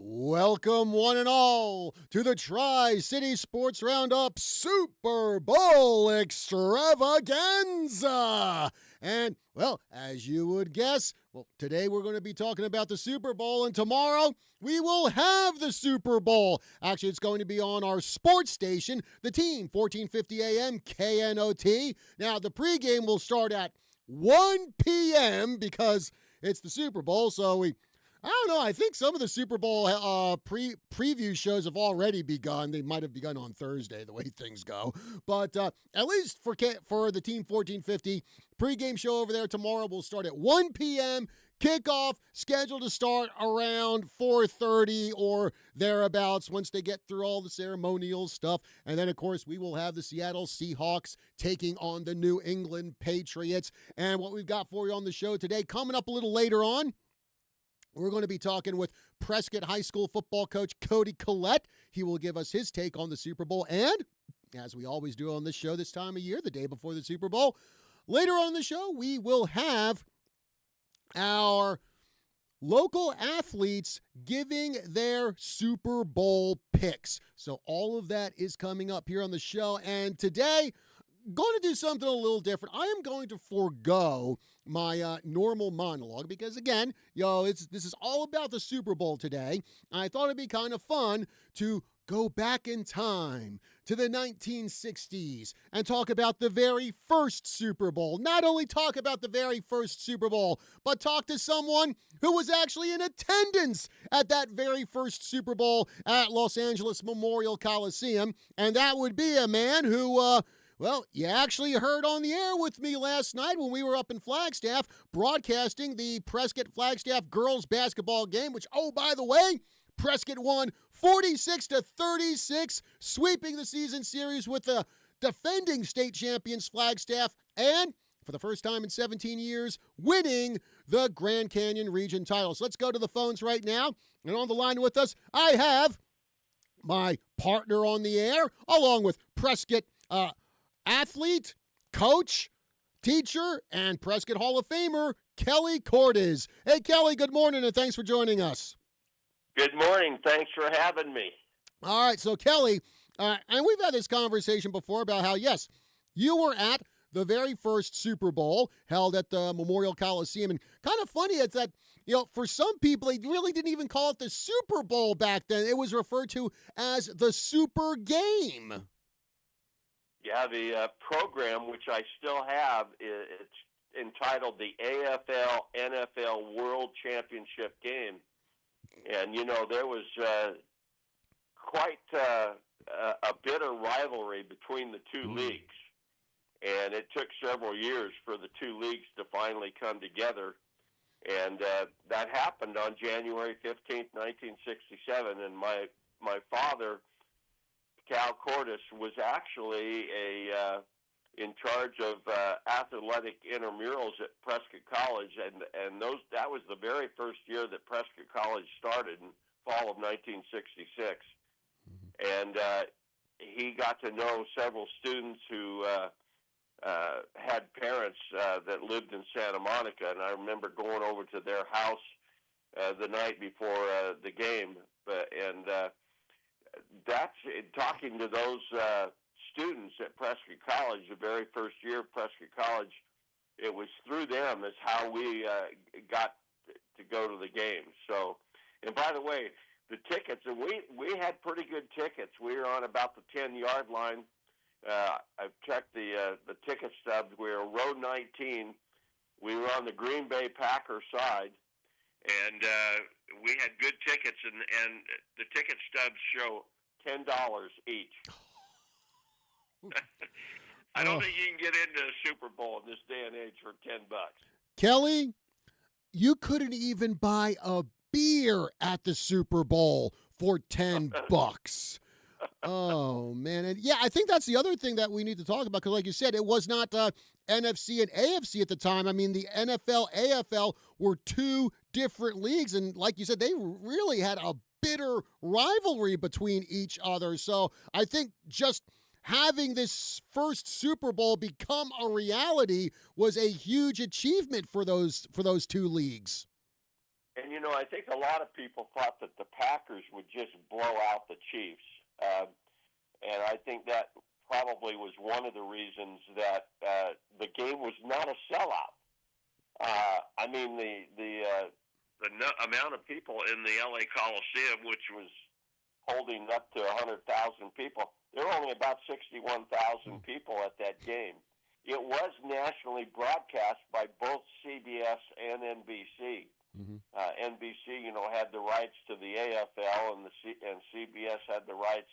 Welcome, one and all, to the Tri-City Sports Roundup Super Bowl Extravaganza. And, well, as you would guess, today we're going to be talking about the Super Bowl, and tomorrow we will have the Super Bowl. Actually, it's going to be on our sports station, the team, 1450 AM KNOT. Now, the pregame will start at 1 p.m. because it's the Super Bowl, so I don't know. I think some of the Super Bowl preview shows have already begun. They might have begun on Thursday, the way things go. But at least for the Team 1450, pregame show over there tomorrow will start at 1 p.m. Kickoff scheduled to start around 4:30 or thereabouts once they get through all the ceremonial stuff. And then, of course, we will have the Seattle Seahawks taking on the New England Patriots. And what we've got for you on the show today, coming up a little later on, we're going to be talking with Prescott High School football coach Cody Collette. He will give us his take on the Super Bowl. And, as we always do on this show this time of year, the day before the Super Bowl, later on in the show, we will have our local athletes giving their Super Bowl picks. So all of that is coming up here on the show. And today, going to do something a little different. I am going to forego my normal monologue because, again, this is all about the Super Bowl today. I thought it'd be kind of fun to go back in time to the 1960s and talk about the very first Super Bowl. Not only talk about the very first Super Bowl, but talk to someone who was actually in attendance at that very first Super Bowl at Los Angeles Memorial Coliseum. And that would be a man who, well, you actually heard on the air with me last night when we were up in Flagstaff broadcasting the Prescott-Flagstaff girls basketball game, which, oh, by the way, Prescott won 46-36, sweeping the season series with the defending state champions Flagstaff, and for the first time in 17 years, winning the Grand Canyon region title. So let's go to the phones right now. And on the line with us, I have my partner on the air, along with Prescott athlete, coach, teacher, and Prescott Hall of Famer, Kelly Cordes. Hey, Kelly, good morning, and thanks for joining us. Good morning. Thanks for having me. All right, so Kelly, and we've had this conversation before about how, yes, you were at the very first Super Bowl held at the Memorial Coliseum, and kind of funny it's that, for some people, they really didn't even call it the Super Bowl back then. It was referred to as the Super Game. Yeah, the program, which I still have, it's entitled the AFL-NFL World Championship Game. And, there was quite a bitter rivalry between the two leagues. And it took several years for the two leagues to finally come together. And that happened on January 15th, 1967. And my father, Cal Cordes, was actually in charge of athletic intramurals at Prescott College, and that was the very first year that Prescott College started in fall of 1966. And he got to know several students who had parents that lived in Santa Monica, and I remember going over to their house the night before the game, that's talking to those students at Prescott College, the very first year of Prescott College. It was through them is how we got to go to the game. So, and by the way, the tickets, and we had pretty good tickets. We were on about the 10-yard line. I've checked the ticket stubs. We were row 19. We were on the Green Bay Packers side. And we had good tickets, and the ticket stubs show $10 each. I don't think you can get into a Super Bowl in this day and age for $10. Kelly, you couldn't even buy a beer at the Super Bowl for $10. Oh, man. And yeah, I think that's the other thing that we need to talk about, because like you said, it was not NFC and AFC at the time. I mean, the NFL, AFL were two different leagues, and like you said, they really had a bitter rivalry between each other. So I think just having this first Super Bowl become a reality was a huge achievement for those two leagues. And, I think a lot of people thought that the Packers would just blow out the Chiefs. And I think that probably was one of the reasons that the game was not a sellout. I mean, the amount of people in the L.A. Coliseum, which was holding up to 100,000 people, there were only about 61,000 people at that game. It was nationally broadcast by both CBS and NBC. Mm-hmm. NBC, had the rights to the AFL, and CBS had the rights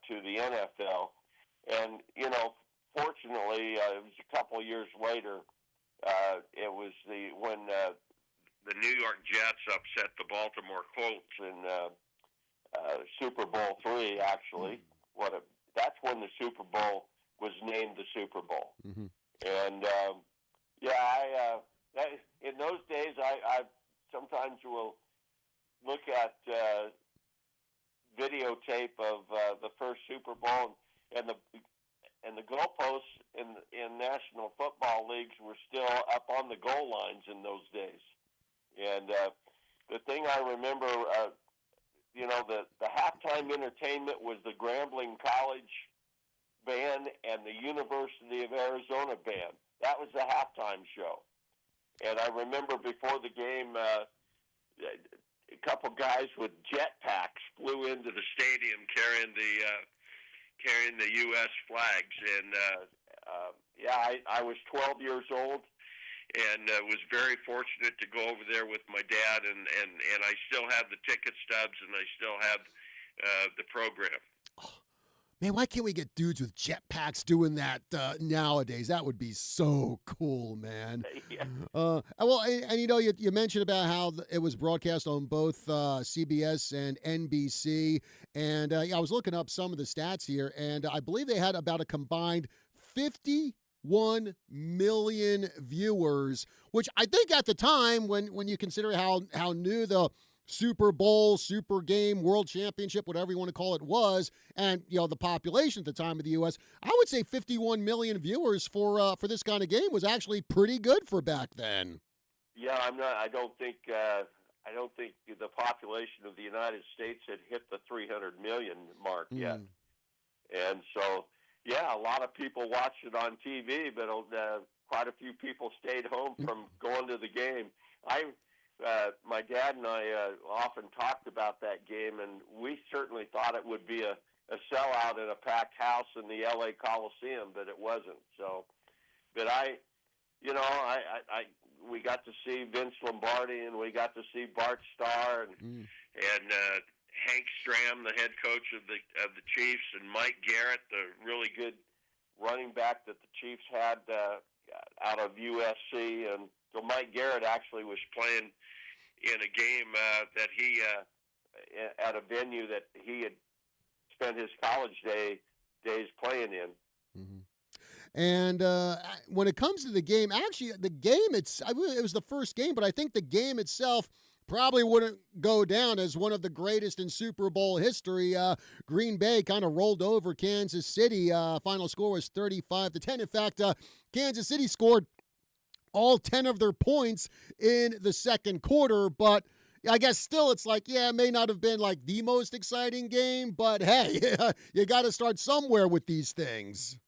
to the NFL. And, fortunately, it was a couple of years later, it was when the New York Jets upset the Baltimore Colts in Super Bowl III, actually. That's when the Super Bowl was named the Super Bowl. Mm-hmm. And, in those days, I sometimes will look at videotape of the first Super Bowl, and the goalposts in National Football Leagues were still up on the goal lines in those days. And the thing I remember, the halftime entertainment was the Grambling College band and the University of Arizona band. That was the halftime show. And I remember before the game, a couple guys with jetpacks flew into the stadium carrying the U.S. flags. And I was 12 years old, and was very fortunate to go over there with my dad, and I still have the ticket stubs, and I still have the program. Man, why can't we get dudes with jetpacks doing that nowadays? That would be so cool, man. Yeah. You mentioned about how it was broadcast on both CBS and NBC, and I was looking up some of the stats here, and I believe they had about a combined 51 million viewers, which I think at the time, when you consider how new the Super Bowl, Super Game, World Championship, whatever you want to call it was, and the population at the time of the U.S., I would say 51 million viewers for this kind of game was actually pretty good for back then. Yeah, I don't think the population of the United States had hit the 300 million mark yet, and so a lot of people watched it on TV, but quite a few people stayed home from going to the game. My dad and I often talked about that game, and we certainly thought it would be a sellout in a packed house in the L.A. Coliseum, but it wasn't. So, but we got to see Vince Lombardi, and we got to see Bart Starr, and Hank Stram, the head coach of the Chiefs, and Mike Garrett, the really good running back that the Chiefs had out of USC, and so Mike Garrett actually was playing in a game that he at a venue that he had spent his college days playing in. Mm-hmm. And when it comes to the game, actually, it was the first game, but I think the game itself probably wouldn't go down as one of the greatest in Super Bowl history. Green Bay kind of rolled over Kansas City. Final score was 35-10. In fact, Kansas City scored all 10 of their points in the second quarter, but I guess still it's like, it may not have been like the most exciting game, but hey, you got to start somewhere with these things.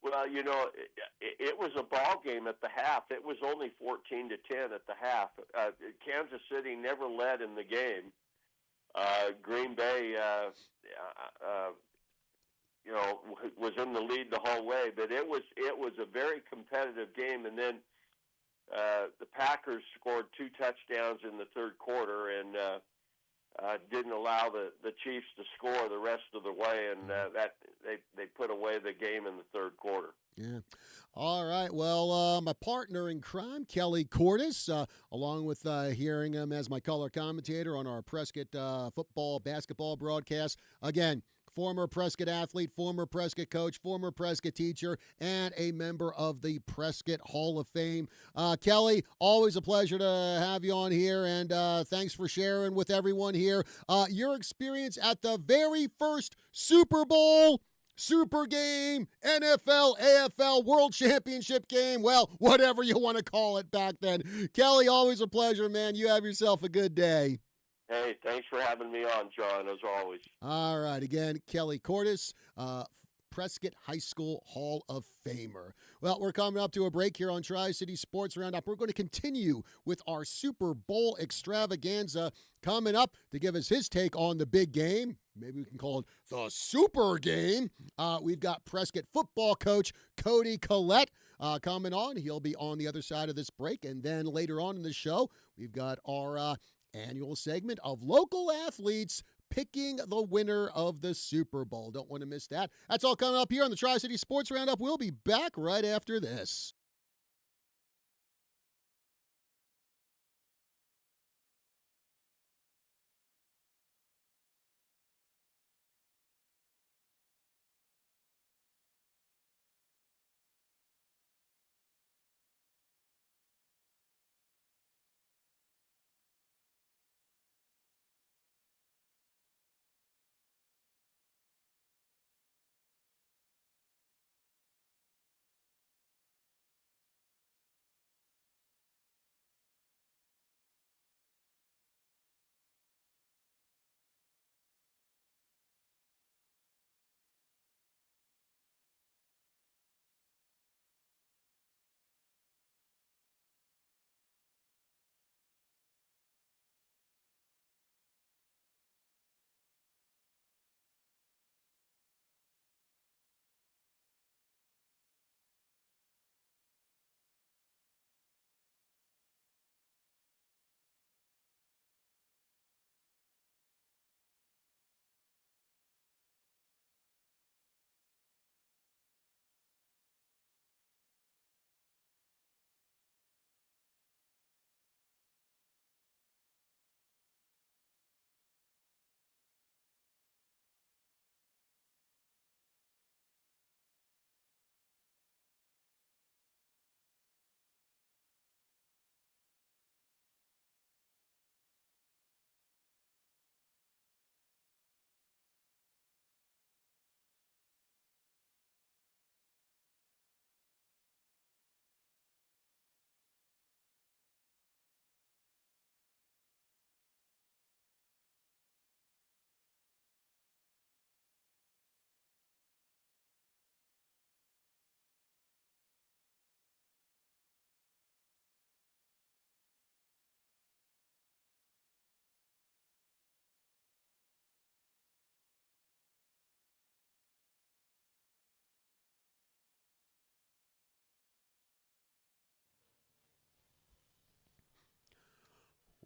Well, it was a ball game at the half. It was only 14-10 at the half. Kansas City never led in the game. Green Bay, was in the lead the whole way, but it was a very competitive game. And then the Packers scored 2 touchdowns in the third quarter, and didn't allow the Chiefs to score the rest of the way, and that they put away the game in the third quarter. Yeah. All right. Well, my partner in crime, Kelly Cordes, along with hearing him as my color commentator on our Prescott basketball broadcast. Again, former Prescott athlete, former Prescott coach, former Prescott teacher, and a member of the Prescott Hall of Fame. Kelly, always a pleasure to have you on here, and thanks for sharing with everyone here your experience at the very first Super Bowl Super game, NFL, AFL, World Championship game, well, whatever you want to call it back then. Kelly, always a pleasure, man. You have yourself a good day. Hey, thanks for having me on, John, as always. All right, again, Kelly Cordes, Prescott High School Hall of Famer. Well, we're coming up to a break here on Tri-City Sports Roundup. We're going to continue with our Super Bowl extravaganza coming up to give us his take on the big game. Maybe we can call it the Super Game. We've got Prescott football coach Cody Collette coming on. He'll be on the other side of this break. And then later on in the show, we've got our annual segment of local athletes picking the winner of the Super Bowl. Don't want to miss that. That's all coming up here on the Tri-City Sports Roundup. We'll be back right after this.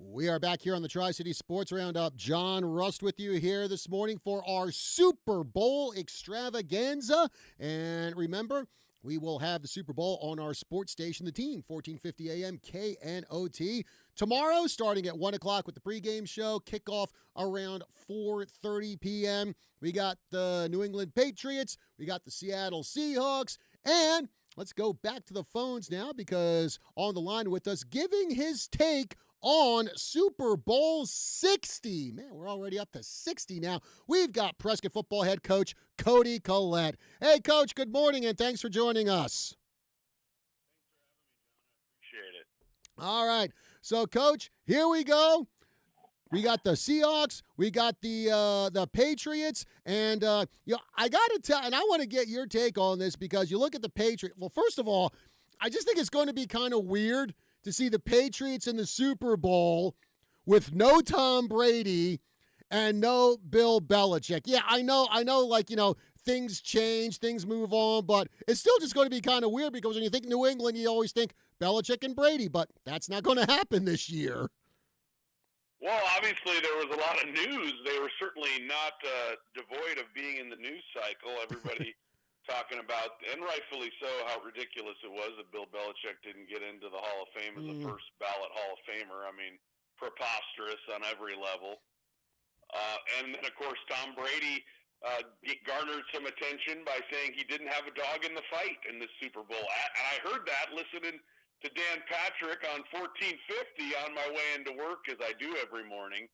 We are back here on the Tri-City Sports Roundup. John Rust with you here this morning for our Super Bowl extravaganza. And remember, we will have the Super Bowl on our sports station, The Team, 1450 AM KNOT. Tomorrow, starting at 1 o'clock with the pregame show, kickoff around 4:30 p.m. We got the New England Patriots. We got the Seattle Seahawks. And let's go back to the phones now, because on the line with us, giving his take on Super Bowl 60. Man, we're already up to 60 now. We've got Prescott football head coach Cody Collette. Hey, Coach, good morning, and thanks for joining us. Appreciate it. All right. So, Coach, here we go. We got the Seahawks, we got the Patriots, and I got to tell, and I want to get your take on this, because you look at the Patriots. Well, first of all, I just think it's going to be kind of weird to see the Patriots in the Super Bowl with no Tom Brady and no Bill Belichick. Yeah, I know, things change, things move on, but it's still just going to be kind of weird, because when you think New England, you always think Belichick and Brady, but that's not going to happen this year. Well, obviously there was a lot of news. They were certainly not devoid of being in the news cycle. Everybody talking about, and rightfully so, how ridiculous it was that Bill Belichick didn't get into the Hall of Fame as a first ballot Hall of Famer. I mean, preposterous on every level. And then, of course, Tom Brady garnered some attention by saying he didn't have a dog in the fight in the Super Bowl. And I heard that listening to Dan Patrick on 1450 on my way into work, as I do every morning.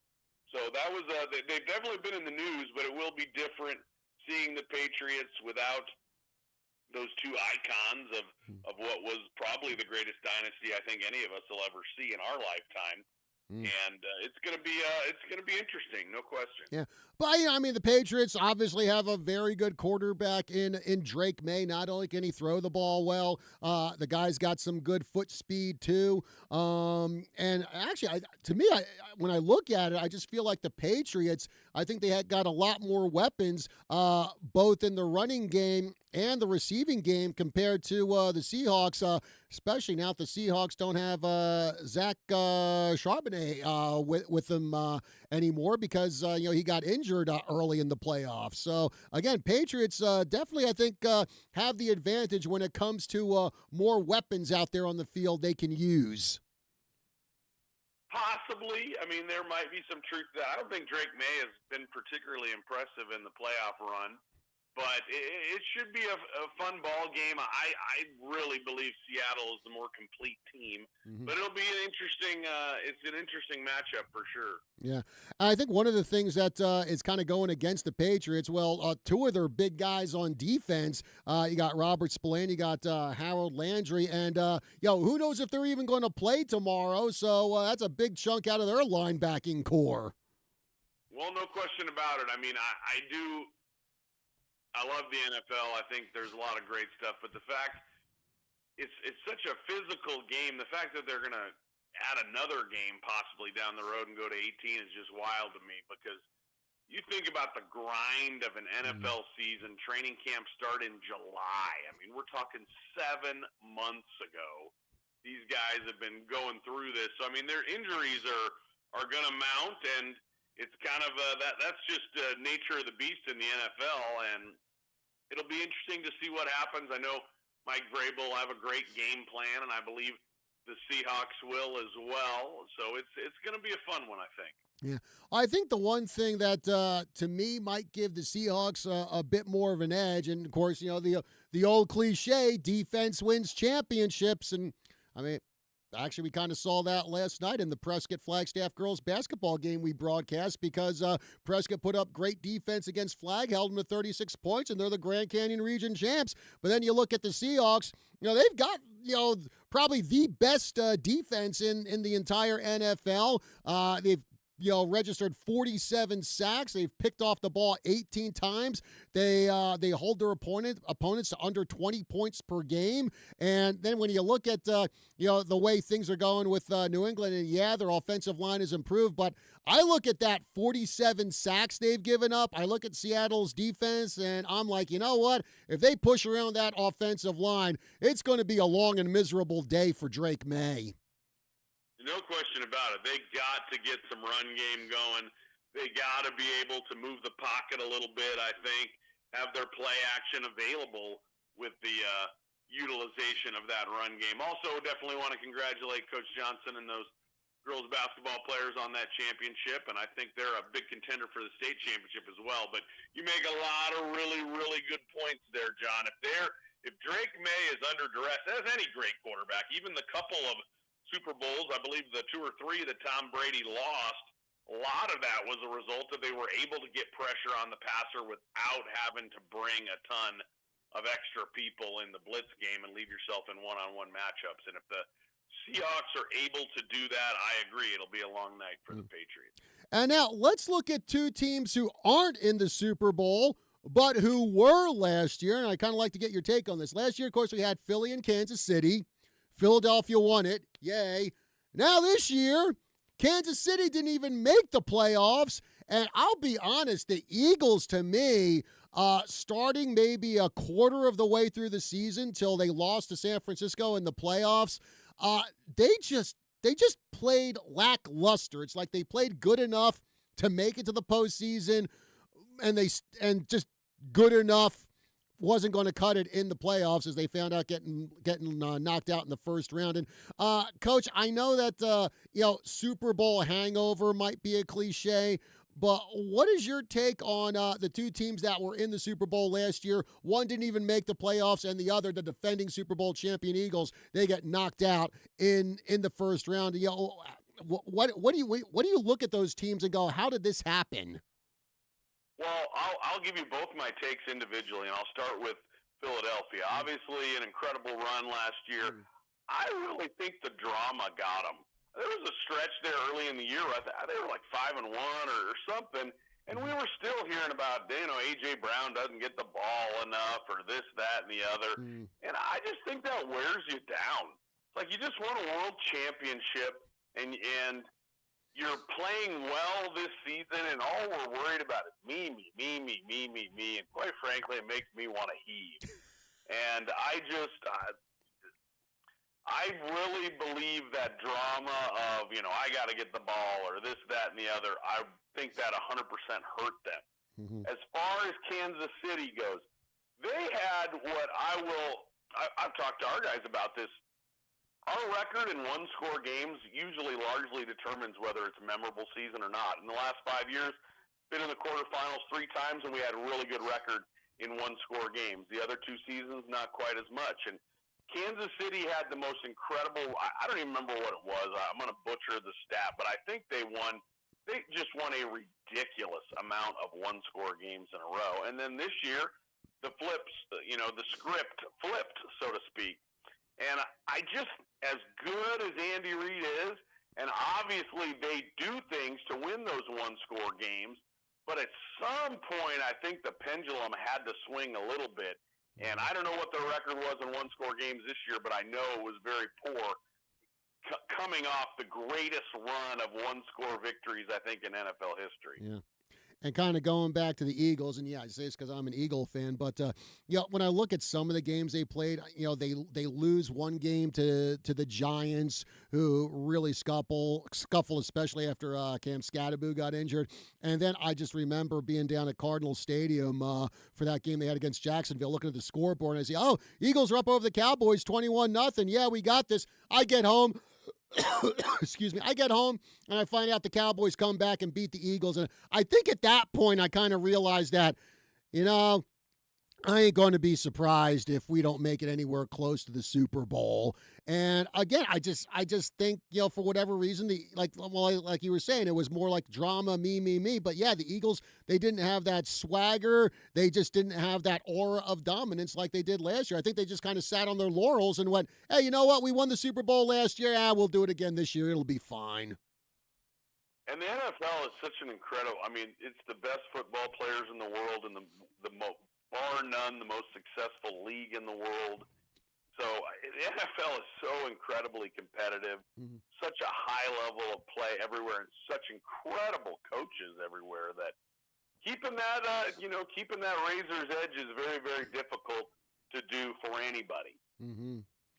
So that was they've definitely been in the news, but it will be different seeing the Patriots without those two icons of what was probably the greatest dynasty I think any of us will ever see in our lifetime. And it's gonna be interesting, no question. Yeah, but I mean, the Patriots obviously have a very good quarterback in Drake May. Not only can he throw the ball well, the guy's got some good foot speed too. And actually, when I look at it, I just feel like the Patriots. I think they had got a lot more weapons, both in the running game and the receiving game compared to the Seahawks. Especially now that the Seahawks don't have Zach Charbonnet with them anymore because he got injured early in the playoffs. So again, Patriots definitely I think have the advantage when it comes to more weapons out there on the field they can use. Possibly. I mean, there might be some truth to that. I don't think Drake May has been particularly impressive in the playoff run. But it should be a fun ball game. I really believe Seattle is the more complete team. But it'll be an interesting. It's an interesting matchup for sure. Yeah, I think one of the things that is kind of going against the Patriots. Well, two of their big guys on defense. You got Robert Spillane, you got Harold Landry, and who knows if they're even going to play tomorrow? So that's a big chunk out of their linebacking core. Well, no question about it. I mean, I love the NFL. I think there's a lot of great stuff, but the fact it's such a physical game. The fact that they're going to add another game possibly down the road and go to 18 is just wild to me because you think about the grind of an NFL season. Training camp start in July. I mean, we're talking 7 months ago. These guys have been going through this. So, I mean, their injuries are going to mount, and it's kind of that's just nature of the beast in the NFL, and it'll be interesting to see what happens. I know Mike Vrabel will have a great game plan, and I believe the Seahawks will as well. So it's going to be a fun one, I think. Yeah, I think the one thing that to me might give the Seahawks a bit more of an edge, and of course, the old cliche, defense wins championships, and I mean. Actually, we kind of saw that last night in the Prescott Flagstaff girls basketball game we broadcast because Prescott put up great defense against Flag, held them to 36 points, and they're the Grand Canyon region champs. But then you look at the Seahawks, they've got, probably the best defense in the entire NFL. They've registered 47 sacks. They've picked off the ball 18 times. They hold their opponents to under 20 points per game. And then when you look at the way things are going with New England, and their offensive line has improved, but I look at that 47 sacks they've given up. I look at Seattle's defense, and I'm like, you know what? If they push around that offensive line, it's going to be a long and miserable day for Drake May. No question about it. They got to get some run game going. They got to be able to move the pocket a little bit, I think, have their play action available with the utilization of that run game. Also, definitely want to congratulate Coach Johnson and those girls basketball players on that championship, and I think they're a big contender for the state championship as well. But you make a lot of really, really good points there, John. If Drake May is under duress, as any great quarterback, even the couple of Super Bowls, I believe the 2 or 3 that Tom Brady lost, a lot of that was a result of they were able to get pressure on the passer without having to bring a ton of extra people in the blitz game and leave yourself in one-on-one matchups. And if the Seahawks are able to do that, I agree, it'll be a long night for the Patriots. And now let's look at two teams who aren't in the Super Bowl, but who were last year. And I kind of like to get your take on this. Last year, of course, we had Philly and Kansas City. Philadelphia won it. Yay. Now this year, Kansas City didn't even make the playoffs. And I'll be honest, the Eagles, to me, starting maybe a quarter of the way through the season till they lost to San Francisco in the playoffs, they just played lackluster. It's like they played good enough to make it to the postseason, and just good enough wasn't going to cut it in the playoffs as they found out getting knocked out in the first round. And Coach, I know that Super Bowl hangover might be a cliche, but what is your take on the two teams that were in the Super Bowl last year? One didn't even make the playoffs, and the other, the defending Super Bowl champion Eagles, they get knocked out in the first round. What do you look at those teams and go, how did this happen? Well, I'll give you both my takes individually, and I'll start with Philadelphia. Obviously, an incredible run last year. I really think the drama got them. There was a stretch there early in the year. They were like 5-1 or something, and we were still hearing about, A.J. Brown doesn't get the ball enough or this, that, and the other. And I just think that wears you down. Like, you just won a world championship, and you're playing well this season, and all we're worried about is me. And quite frankly, it makes me want to heave. And I really believe that drama of, I got to get the ball or this, that, and the other, I think that 100% hurt them. As far as Kansas City goes, they had what I've talked to our guys about this. Our record in one-score games usually largely determines whether it's a memorable season or not. In the last 5 years, been in the quarterfinals 3 times, and we had a really good record in one-score games. The other 2 seasons, not quite as much. And Kansas City had the most incredible – I don't even remember what it was. I'm going to butcher the stat, but I think they just won a ridiculous amount of one-score games in a row. And then this year, the script flipped, so to speak. And I just, as good as Andy Reid is, and obviously they do things to win those one-score games, but at some point I think the pendulum had to swing a little bit. And I don't know what the record was in one-score games this year, but I know it was very poor, coming off the greatest run of one-score victories, I think, in NFL history. Yeah. And kind of going back to the Eagles, and I say this because I'm an Eagle fan, but when I look at some of the games they played, they lose one game to the Giants, who really scuffle, especially after Cam Scatterboo got injured. And then I just remember being down at Cardinal Stadium for that game they had against Jacksonville, looking at the scoreboard, and I see, Eagles are up over the Cowboys 21-0. Yeah, we got this. I get home. Excuse me. I get home and I find out the Cowboys come back and beat the Eagles. And I think at that point I kind of realized that, I ain't going to be surprised if we don't make it anywhere close to the Super Bowl. And again, I just think, for whatever reason, like you were saying, it was more like drama, me. But yeah, the Eagles, they didn't have that swagger. They just didn't have that aura of dominance like they did last year. I think they just kind of sat on their laurels and went, hey, you know what? We won the Super Bowl last year. We'll do it again this year. It'll be fine. And the NFL is such an incredible, it's the best football players in the world and bar none, the most successful league in the world. So the NFL is so incredibly competitive, such a high level of play everywhere, and such incredible coaches everywhere that keeping that razor's edge is very, very difficult to do for anybody.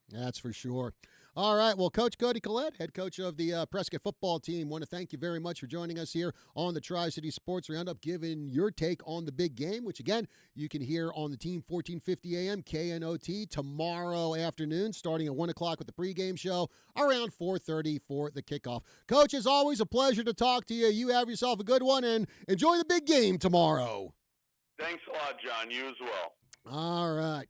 That's for sure. All right. Well, Coach Cody Collette, head coach of the Prescott football team, want to thank you very much for joining us here on the Tri-City Sports Roundup, giving your take on the big game, which, again, you can hear on the Team 1450 AM KNOT tomorrow afternoon, starting at 1 o'clock with the pregame show, around 4:30 for the kickoff. Coach, it's always a pleasure to talk to you. You have yourself a good one, and enjoy the big game tomorrow. Thanks a lot, John. You as well. All right.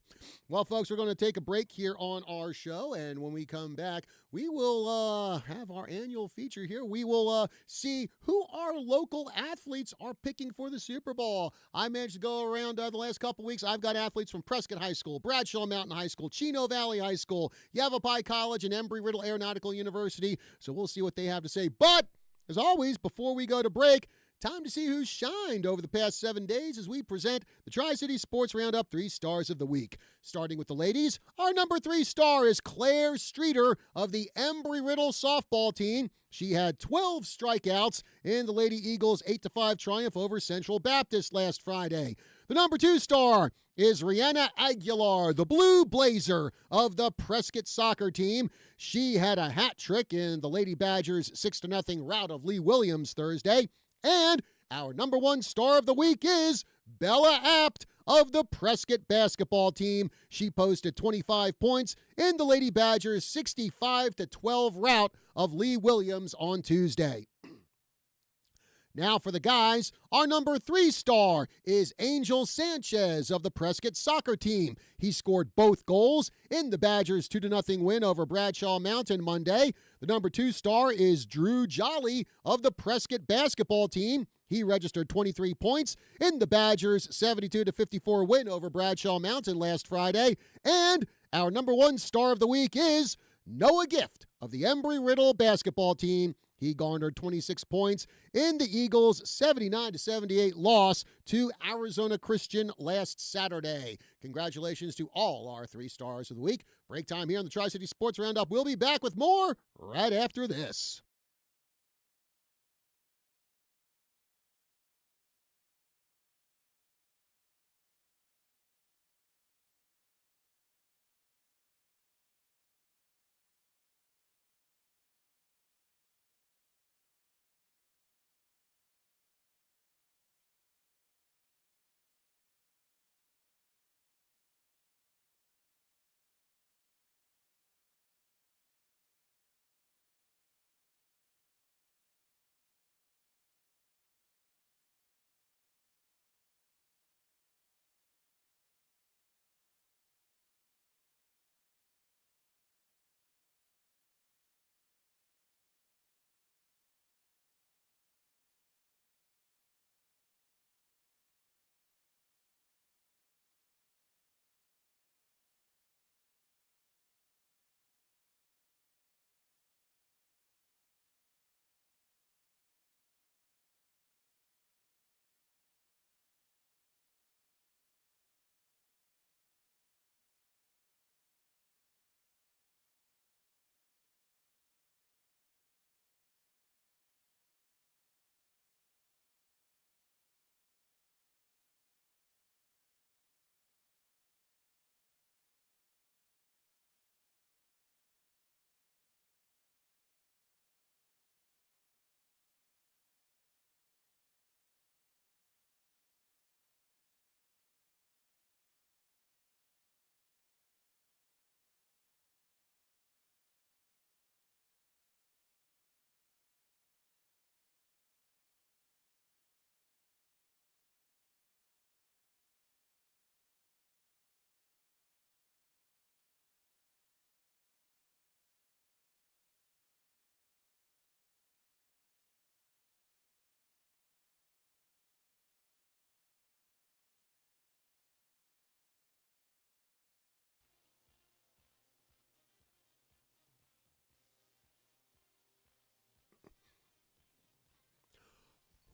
Well, folks, we're going to take a break here on our show, and when we come back, we will have our annual feature here. We will see who our local athletes are picking for the Super Bowl. I managed to go around the last couple weeks. I've got athletes from Prescott High School, Bradshaw Mountain High School, Chino Valley High School, Yavapai College, and Embry-Riddle Aeronautical University, so we'll see what they have to say. But, as always, before we go to break, time to see who's shined over the past 7 days as we present the Tri-City Sports Roundup 3 Stars of the Week. Starting with the ladies, our number 3 star is Claire Streeter of the Embry-Riddle softball team. She had 12 strikeouts in the Lady Eagles' 8-5 triumph over Central Baptist last Friday. The number 2 star is Rihanna Aguilar, the Blue Blazer of the Prescott soccer team. She had a hat trick in the Lady Badgers' 6-0 rout of Lee Williams Thursday. And our number 1 star of the week is Bella Apt of the Prescott basketball team. She posted 25 points in the Lady Badgers' 65-12 rout of Lee Williams on Tuesday. Now for the guys, our number 3 star is Angel Sanchez of the Prescott soccer team. He scored both goals in the Badgers' 2-0 win over Bradshaw Mountain Monday. The number 2 star is Drew Jolly of the Prescott basketball team. He registered 23 points in the Badgers' 72-54 win over Bradshaw Mountain last Friday. And our number 1 star of the week is Noah Gift of the Embry-Riddle basketball team. He garnered 26 points in the Eagles' 79-78 loss to Arizona Christian last Saturday. Congratulations to all our 3 stars of the week. Break time here on the Tri-City Sports Roundup. We'll be back with more right after this.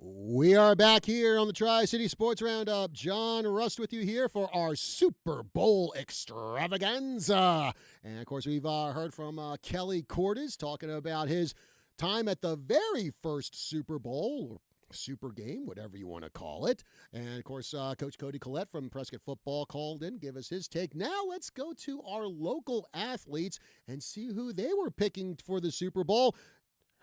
We are back here on the Tri-City Sports Roundup. John Rust with you here for our Super Bowl extravaganza. And, of course, we've heard from Kelly Cordes talking about his time at the very first Super Bowl, or Super Game, whatever you want to call it. And, of course, Coach Cody Collette from Prescott Football called in, give us his take. Now let's go to our local athletes and see who they were picking for the Super Bowl.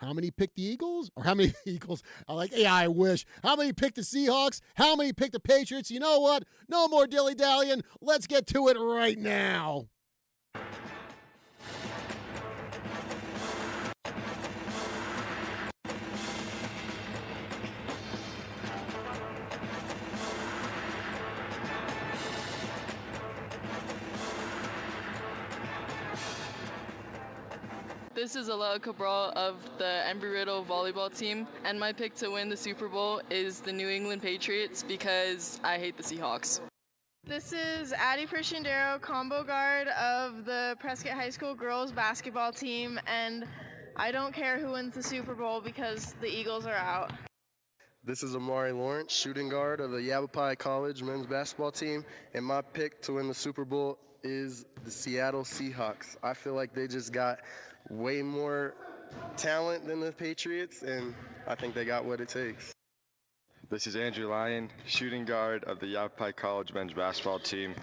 How many picked the Eagles? Or how many Eagles? I wish. How many picked the Seahawks? How many picked the Patriots? You know what? No more dilly-dallying. Let's get to it right now. This is Alea Cabral of the Embry-Riddle volleyball team, and my pick to win the Super Bowl is the New England Patriots because I hate the Seahawks. This is Addie Priscindero, combo guard of the Prescott High School girls basketball team, and I don't care who wins the Super Bowl because the Eagles are out. This is Amari Lawrence, shooting guard of the Yavapai College men's basketball team, and my pick to win the Super Bowl is the Seattle Seahawks. I feel like they just got way more talent than the Patriots, and I think they got what it takes. This is Andrew Lyon, shooting guard of the Yavapai College men's basketball team.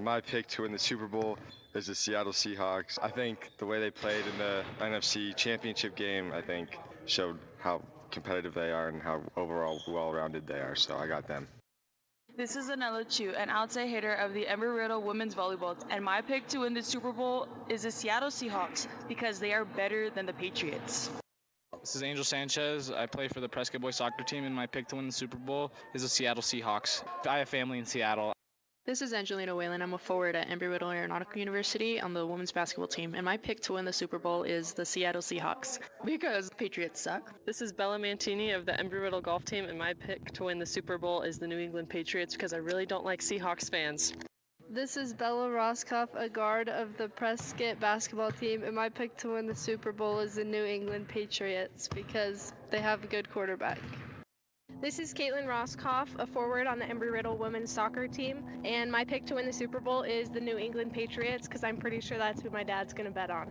My pick to win the Super Bowl is the Seattle Seahawks. I think the way they played in the NFC Championship game, I think, showed how competitive they are and how overall well-rounded they are, so I got them. This is Anela Chu, an outside hitter of the Embry-Riddle women's volleyball, and my pick to win the Super Bowl is the Seattle Seahawks because they are better than the Patriots. This is Angel Sanchez. I play for the Prescott boys soccer team, and my pick to win the Super Bowl is the Seattle Seahawks. I have family in Seattle. This is Angelina Whalen. I'm a forward at Embry-Riddle Aeronautical University on the women's basketball team, and my pick to win the Super Bowl is the Seattle Seahawks because the Patriots suck. This is Bella Mantini of the Embry-Riddle golf team, and my pick to win the Super Bowl is the New England Patriots because I really don't like Seahawks fans. This is Bella Roscoff, a guard of the Prescott basketball team, and my pick to win the Super Bowl is the New England Patriots because they have a good quarterback. This is Caitlin Roscoff, a forward on the Embry-Riddle women's soccer team, and my pick to win the Super Bowl is the New England Patriots because I'm pretty sure that's who my dad's going to bet on.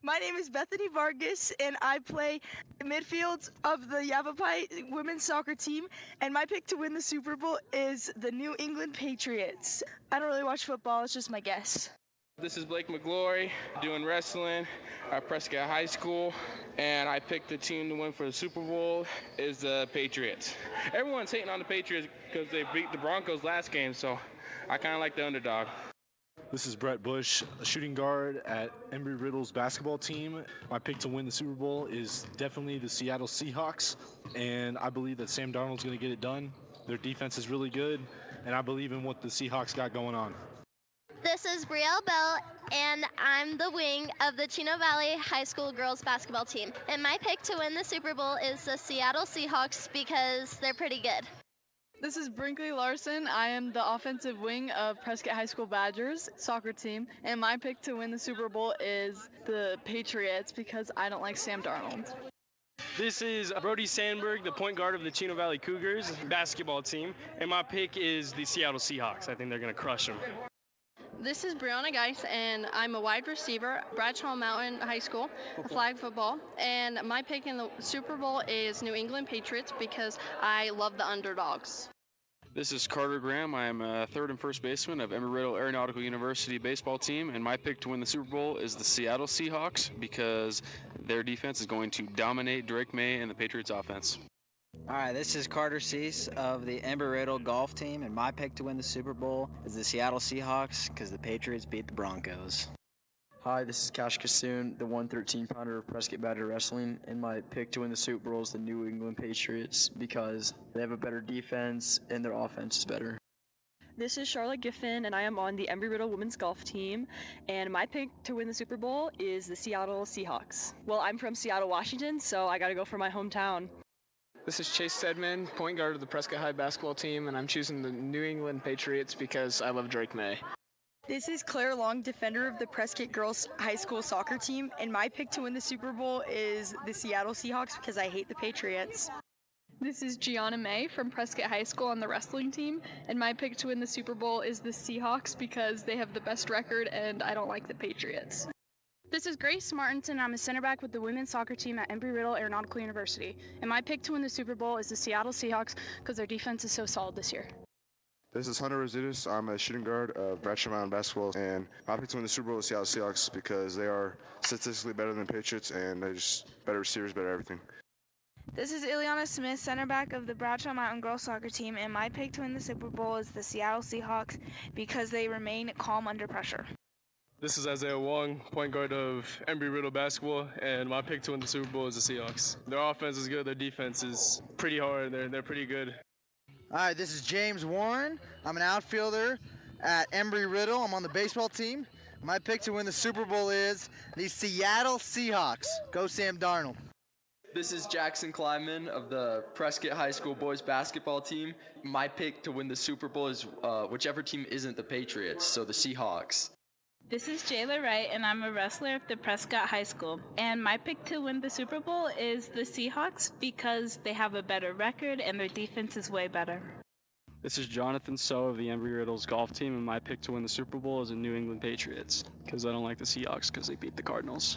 My name is Bethany Vargas, and I play midfield of the Yavapai women's soccer team, and my pick to win the Super Bowl is the New England Patriots. I don't really watch football, it's just my guess. This is Blake McGlory, doing wrestling at Prescott High School, and I picked the team to win for the Super Bowl is the Patriots. Everyone's hating on the Patriots because they beat the Broncos last game, so I kind of like the underdog. This is Brett Bush, a shooting guard at Embry-Riddle's basketball team. My pick to win the Super Bowl is definitely the Seattle Seahawks, and I believe that Sam Darnold's going to get it done. Their defense is really good, and I believe in what the Seahawks got going on. This is Brielle Bell, and I'm the wing of the Chino Valley High School girls basketball team. And my pick to win the Super Bowl is the Seattle Seahawks because they're pretty good. This is Brinkley Larson. I am the offensive wing of Prescott High School Badgers soccer team, and my pick to win the Super Bowl is the Patriots because I don't like Sam Darnold. This is Brody Sandberg, the point guard of the Chino Valley Cougars basketball team, and my pick is the Seattle Seahawks. I think they're going to crush them. This is Brianna Geis, and I'm a wide receiver, Bradshaw Mountain High School, flag football. And my pick in the Super Bowl is New England Patriots because I love the underdogs. This is Carter Graham. I am a third and first baseman of Embry-Riddle Aeronautical University baseball team, and my pick to win the Super Bowl is the Seattle Seahawks because their defense is going to dominate Drake May and the Patriots offense. All right, this is Carter Cease of the Embry-Riddle golf team, and my pick to win the Super Bowl is the Seattle Seahawks because the Patriots beat the Broncos. Hi, this is Cash Kassoon, the 113-pounder of Prescott Badger Wrestling, and my pick to win the Super Bowl is the New England Patriots because they have a better defense and their offense is better. This is Charlotte Giffen, and I am on the Embry-Riddle women's golf team, and my pick to win the Super Bowl is the Seattle Seahawks. Well, I'm from Seattle, Washington, so I got to go for my hometown. This is Chase Stedman, point guard of the Prescott High basketball team, and I'm choosing the New England Patriots because I love Drake May. This is Claire Long, defender of the Prescott Girls High School soccer team, and my pick to win the Super Bowl is the Seattle Seahawks because I hate the Patriots. This is Gianna May from Prescott High School on the wrestling team, and my pick to win the Super Bowl is the Seahawks because they have the best record and I don't like the Patriots. This is Grace Martinson. I'm a center back with the women's soccer team at Embry-Riddle Aeronautical University. And my pick to win the Super Bowl is the Seattle Seahawks because their defense is so solid this year. This is Hunter Rosudis. I'm a shooting guard of Bradshaw Mountain basketball, and my pick to win the Super Bowl is Seattle Seahawks because they are statistically better than the Patriots, and they're just better receivers, better everything. This is Ileana Smith, center back of the Bradshaw Mountain girls soccer team, and my pick to win the Super Bowl is the Seattle Seahawks because they remain calm under pressure. This is Isaiah Wong, point guard of Embry-Riddle basketball, and my pick to win the Super Bowl is the Seahawks. Their offense is good, their defense is pretty hard, they're pretty good. All right, this is James Warren. I'm an outfielder at Embry-Riddle. I'm on the baseball team. My pick to win the Super Bowl is the Seattle Seahawks. Go Sam Darnold. This is Jackson Kleinman of the Prescott High School boys basketball team. My pick to win the Super Bowl is whichever team isn't the Patriots, so the Seahawks. This is Jayla Wright, and I'm a wrestler at the Prescott High School. And my pick to win the Super Bowl is the Seahawks because they have a better record and their defense is way better. This is Jonathan So of the Embry-Riddle's golf team, and my pick to win the Super Bowl is the New England Patriots because I don't like the Seahawks because they beat the Cardinals.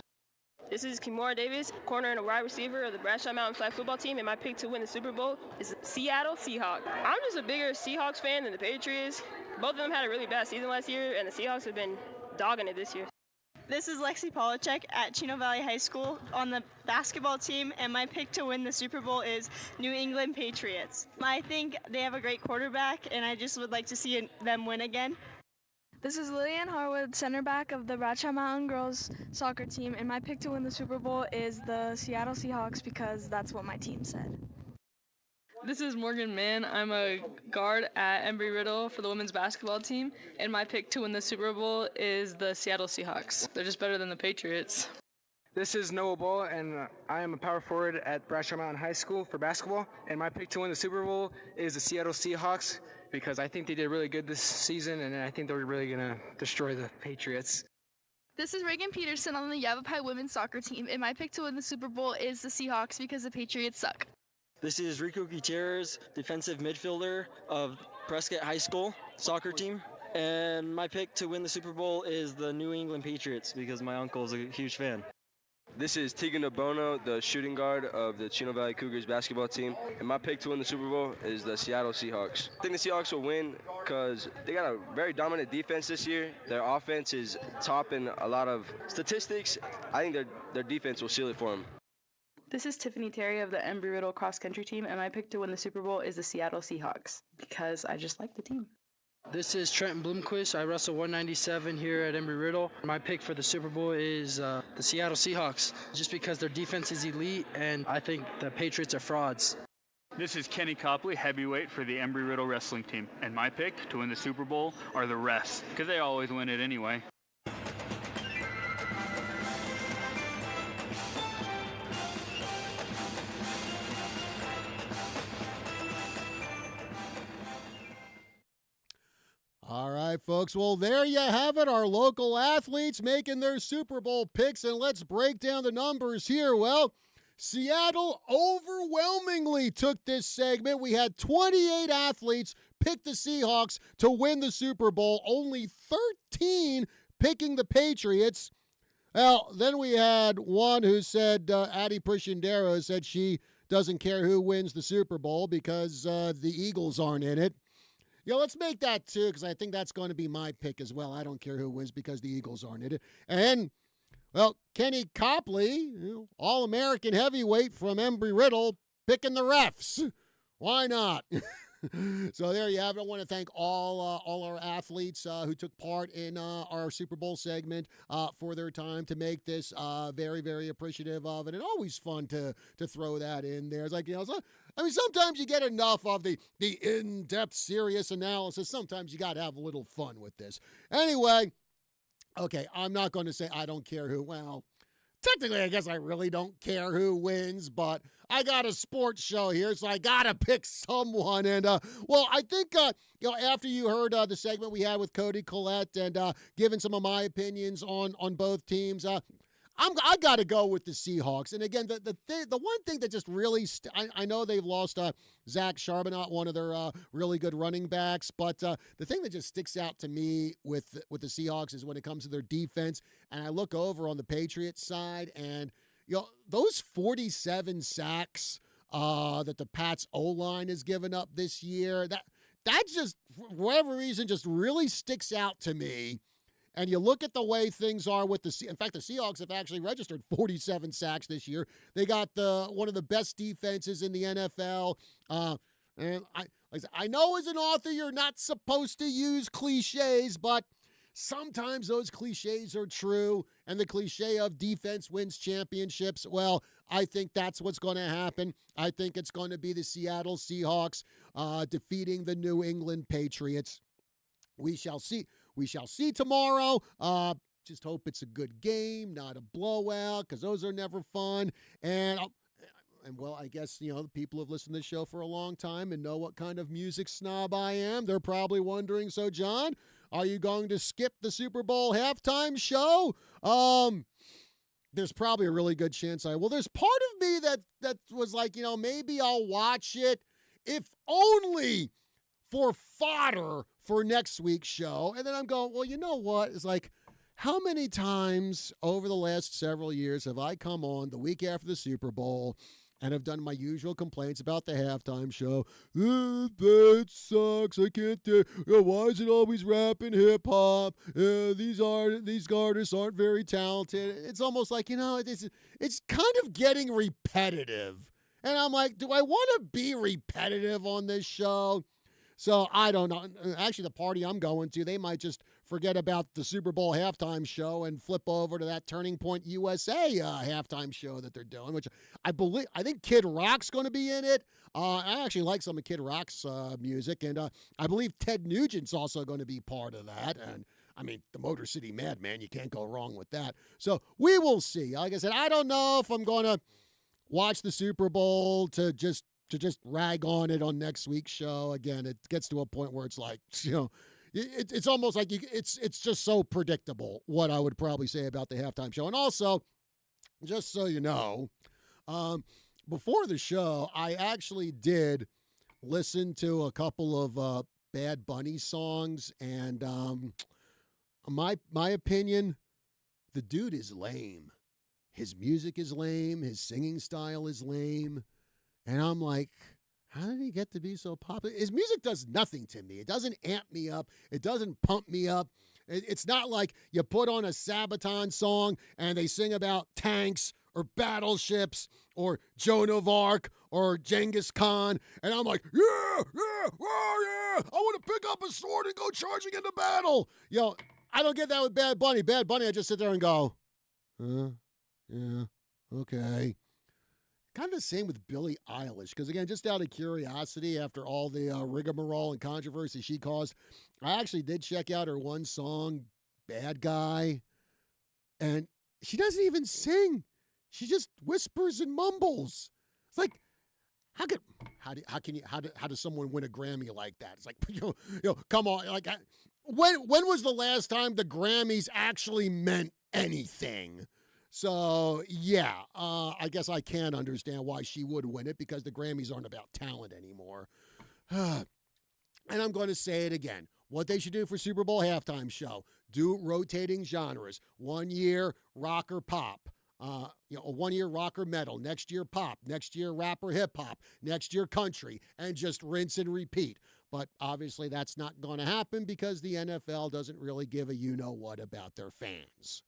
This is Kimora Davis, corner and a wide receiver of the Bradshaw Mountain flag football team, and my pick to win the Super Bowl is the Seattle Seahawks. I'm just a bigger Seahawks fan than the Patriots. Both of them had a really bad season last year, and the Seahawks have been dogging it this year. This is Lexi Polachek at Chino Valley High School on the basketball team, and my pick to win the Super Bowl is New England Patriots. I think they have a great quarterback, and I just would like to see them win again. This is Lillian Harwood, center back of the Bradshaw Mountain girls soccer team, and my pick to win the Super Bowl is the Seattle Seahawks because that's what my team said. This is Morgan Mann. I'm a guard at Embry-Riddle for the women's basketball team, and my pick to win the Super Bowl is the Seattle Seahawks. They're just better than the Patriots. This is Noah Ball, and I am a power forward at Bradshaw Mountain High School for basketball, and my pick to win the Super Bowl is the Seattle Seahawks because I think they did really good this season, and I think they're really going to destroy the Patriots. This is Reagan Peterson on the Yavapai women's soccer team, and my pick to win the Super Bowl is the Seahawks because the Patriots suck. This is Rico Gutierrez, defensive midfielder of Prescott High School soccer team. And my pick to win the Super Bowl is the New England Patriots because my uncle is a huge fan. This is Tegan Obono, the shooting guard of the Chino Valley Cougars basketball team. And my pick to win the Super Bowl is the Seattle Seahawks. I think the Seahawks will win because they got a very dominant defense this year. Their offense is top in a lot of statistics. I think their defense will seal it for them. This is Tiffany Terry of the Embry-Riddle cross country team, and my pick to win the Super Bowl is the Seattle Seahawks because I just like the team. This is Trenton Bloomquist. I wrestle 197 here at Embry-Riddle. My pick for the Super Bowl is the Seattle Seahawks, just because their defense is elite, and I think the Patriots are frauds. This is Kenny Copley, heavyweight for the Embry-Riddle wrestling team, and my pick to win the Super Bowl are the refs, because they always win it anyway. All right, folks. Well, there you have it. Our local athletes making their Super Bowl picks, and let's break down the numbers here. Well, Seattle overwhelmingly took this segment. We had 28 athletes pick the Seahawks to win the Super Bowl, only 13 picking the Patriots. Well, then we had one who said, Addie Pushendero said she doesn't care who wins the Super Bowl because the Eagles aren't in it. Yeah, let's make that two because I think that's going to be my pick as well. I don't care who wins because the Eagles aren't in it. And, well, Kenny Copley, All-American heavyweight from Embry-Riddle, picking the refs. Why not? So there you have it. I want to thank all our athletes who took part in our Super Bowl segment for their time to make this. Very, very appreciative of it. And always fun to throw that in there. It's like, sometimes you get enough of the in-depth, serious analysis. Sometimes you got to have a little fun with this. Anyway, okay, I'm not going to say I don't care who. Well, technically, I guess I really don't care who wins, but I got a sports show here, so I got to pick someone. And, well, I think, after you heard the segment we had with Cody Collette and giving some of my opinions on both teams, I got to go with the Seahawks. And again, the one thing that just really I know they've lost Zach Charbonnet, one of their really good running backs, but the thing that just sticks out to me with the Seahawks is when it comes to their defense. And I look over on the Patriots side, and those 47 sacks that the Pats O-line has given up this year, that just for whatever reason just really sticks out to me. And you look at the way things are with in fact, the Seahawks have actually registered 47 sacks this year. They got one of the best defenses in the NFL. And I know as an author you're not supposed to use cliches, but sometimes those cliches are true. And the cliche of defense wins championships, well, I think that's what's going to happen. I think it's going to be the Seattle Seahawks defeating the New England Patriots. We shall see. We shall see tomorrow. Just hope it's a good game, not a blowout, because those are never fun. And well, I guess, the people who have listened to this show for a long time and know what kind of music snob I am. They're probably wondering, so, John, are you going to skip the Super Bowl halftime show? There's probably a really good chance I will. There's part of me that was like, maybe I'll watch it, if only for fodder for next week's show. And then I'm going, well, you know what? It's like, how many times over the last several years have I come on the week after the Super Bowl and have done my usual complaints about the halftime show? That sucks. I can't do. Why is it always rap and hip hop? These artists aren't very talented. It's almost like, it's kind of getting repetitive. And I'm like, do I want to be repetitive on this show? So I don't know. Actually, the party I'm going to, they might just forget about the Super Bowl halftime show and flip over to that Turning Point USA halftime show that they're doing, which I think Kid Rock's going to be in it. I actually like some of Kid Rock's music, and I believe Ted Nugent's also going to be part of that. And I mean, the Motor City Madman, you can't go wrong with that. So we will see. Like I said, I don't know if I'm going to watch the Super Bowl to just rag on it on next week's show. Again, it gets to a point where it's like, it's almost like it's just so predictable what I would probably say about the halftime show. And also, just so you know, before the show, I actually did listen to a couple of Bad Bunny songs, and my opinion, the dude is lame. His music is lame. His singing style is lame. And I'm like, how did he get to be so popular? His music does nothing to me. It doesn't amp me up. It doesn't pump me up. It's not like you put on a Sabaton song and they sing about tanks or battleships or Joan of Arc or Genghis Khan. And I'm like, yeah, oh yeah, I want to pick up a sword and go charging into battle. I don't get that with Bad Bunny. Bad Bunny, I just sit there and go, yeah, okay. Kind of the same with Billie Eilish, because again, just out of curiosity, after all the rigmarole and controversy she caused, I actually did check out her one song, Bad Guy, and she doesn't even sing. She just whispers and mumbles. It's like, how does someone win a Grammy like that? It's like, come on, like, when was the last time the Grammys actually meant anything? So, yeah, I guess I can understand why she would win it, because the Grammys aren't about talent anymore. And I'm going to say it again. What they should do for Super Bowl halftime show, do rotating genres. 1 year, rock or pop. 1 year rock or metal. Next year, pop. Next year, rap or hip-hop. Next year, country. And just rinse and repeat. But obviously that's not going to happen because the NFL doesn't really give a you-know-what about their fans.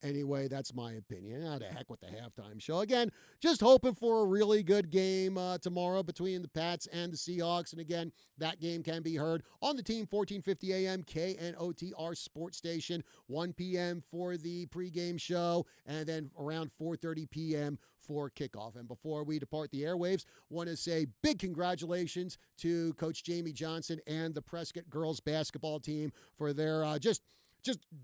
Anyway, that's my opinion. The heck with the halftime show. Again, just hoping for a really good game tomorrow between the Pats and the Seahawks. And again, that game can be heard on the Team 1450 AM KNOTR Sports Station, 1 p.m. for the pregame show, and then around 4:30 p.m. for kickoff. And before we depart the airwaves, want to say big congratulations to Coach Jamie Johnson and the Prescott girls basketball team for their just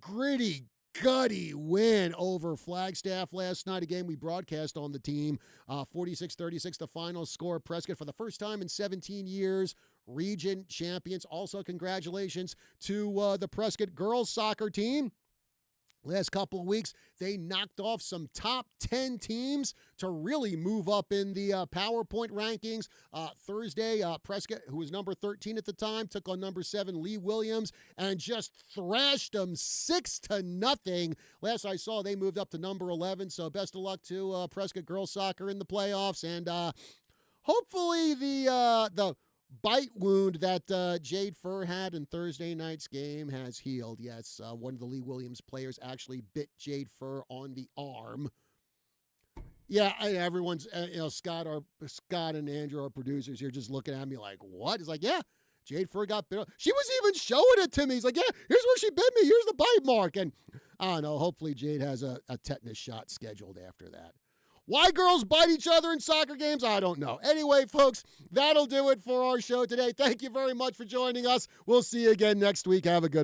gritty, gutty win over Flagstaff last night. A game we broadcast on the team. 46-36, the final score. Prescott, for the first time in 17 years, region champions. Also, congratulations to the Prescott girls soccer team. Last couple of weeks, they knocked off some top 10 teams to really move up in the PowerPoint rankings. Thursday, Prescott, who was number 13 at the time, took on number 7, Lee Williams, and just thrashed them 6-0. Last I saw, they moved up to number 11. So best of luck to Prescott girls soccer in the playoffs. And hopefully the bite wound that Jade Furr had in Thursday night's game has healed. Yes, one of the Lee Williams players actually bit Jade Furr on the arm. Yeah, everyone's, Scott and Andrew, our producers here, just looking at me like, what? It's like, yeah, Jade Furr got bit. She was even showing it to me. He's like, yeah, here's where she bit me. Here's the bite mark. And I don't know, hopefully Jade has a tetanus shot scheduled after that. Why girls bite each other in soccer games, I don't know. Anyway, folks, that'll do it for our show today. Thank you very much for joining us. We'll see you again next week. Have a good one.